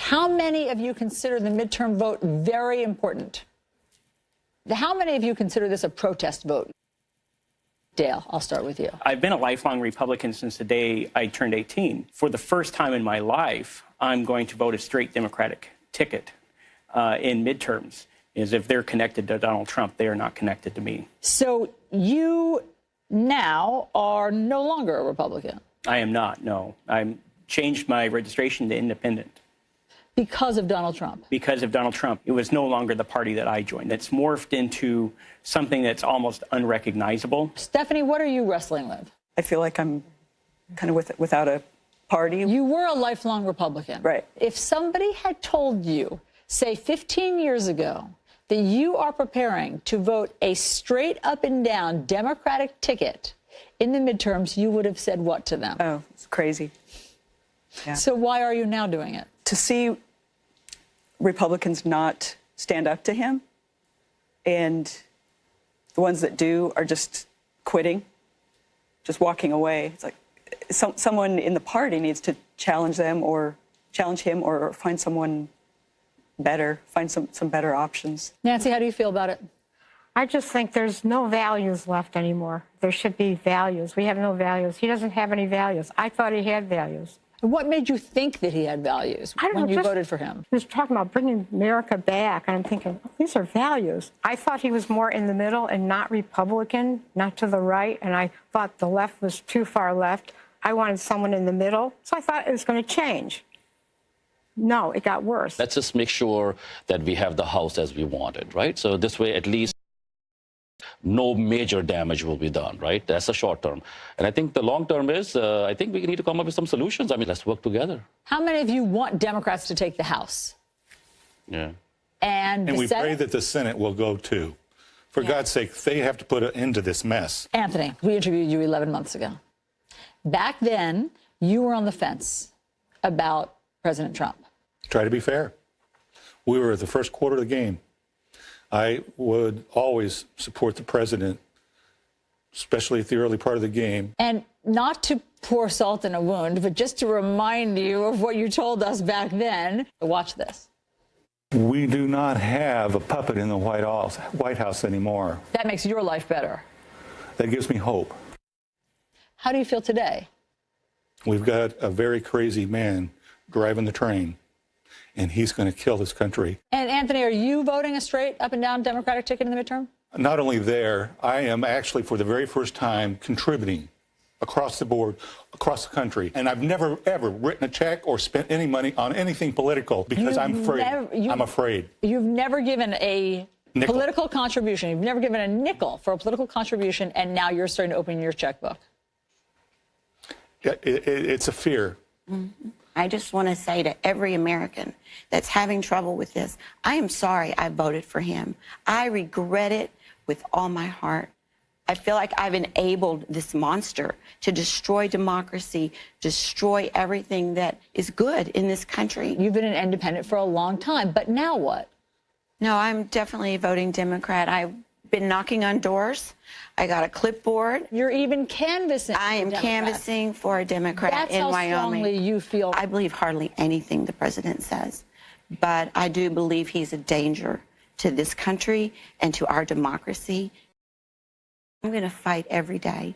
How many of you consider the midterm vote very important? How many of you consider this a protest vote? Dale, I'll start with you. I've been a lifelong Republican since the day I turned 18. For the first time in my life, I'm going to vote a straight Democratic ticket in midterms. Is if they're connected to Donald Trump, they are not connected to me. So you now are no longer a Republican? I am not, no. I changed my registration to independent. Because of Donald Trump? Because of Donald Trump. It was no longer the party that I joined. It's morphed into something that's almost unrecognizable. Stephanie, what are you wrestling with? I feel like I'm kind of without a party. You were a lifelong Republican. Right. If somebody had told you, say 15 years ago, that you are preparing to vote a straight up and down Democratic ticket in the midterms, you would have said what to them? Oh, it's crazy. Yeah. So why are you now doing it? To see Republicans not stand up to him, and the ones that do are just quitting, just walking away. It's like someone in the party needs to challenge them or challenge him or find someone better, find some better options. Nancy, how do you feel about it? I just think there's no values left anymore. There should be values. We have no values. He doesn't have any values. I thought he had values. What made you think that he had values when you voted for him? He was talking about bringing America back, and I'm thinking, oh, these are values. I thought he was more in the middle and not Republican, not to the right, and I thought the left was too far left. I wanted someone in the middle, so I thought it was going to change. No, it got worse. Let's just make sure that we have the House as we wanted, right? So this way, at least, no major damage will be done, right? That's the short term. And I think the long term is, I think we need to come up with some solutions. I mean, let's work together. How many of you want Democrats to take the House? Yeah. And we Senate? pray that the Senate will go too. For God's sake, they have to put an end to this mess. Anthony, we interviewed you 11 months ago. Back then, you were on the fence about President Trump. Try to be fair. We were at the first quarter of the game. I would always support the president, especially at the early part of the game. And not to pour salt in a wound, but just to remind you of what you told us back then. Watch this. We do not have a puppet in the White House anymore. That makes your life better. That gives me hope. How do you feel today? We've got a very crazy man driving the train, and he's going to kill this country. And Anthony, are you voting a straight up and down Democratic ticket in the midterm? Not only there, I am actually for the very first time contributing across the board, across the country. And I've never, ever written a check or spent any money on anything political because I'm afraid. I'm afraid. You've never given a nickel. Political contribution. You've never given a nickel for a political contribution, and now you're starting to open your checkbook. Yeah, it's a fear. Mm-hmm. I just want to say to every American that's having trouble with this, I am sorry I voted for him. I regret it with all my heart. I feel like I've enabled this monster to destroy democracy, destroy everything that is good in this country. You've been an independent for a long time, but now what? No, I'm definitely voting Democrat. I've been knocking on doors. I got a clipboard. You're even canvassing. I am canvassing for a Democrat in Wyoming. That's how strongly you feel. I believe hardly anything the president says, but I do believe he's a danger to this country and to our democracy. I'm going to fight every day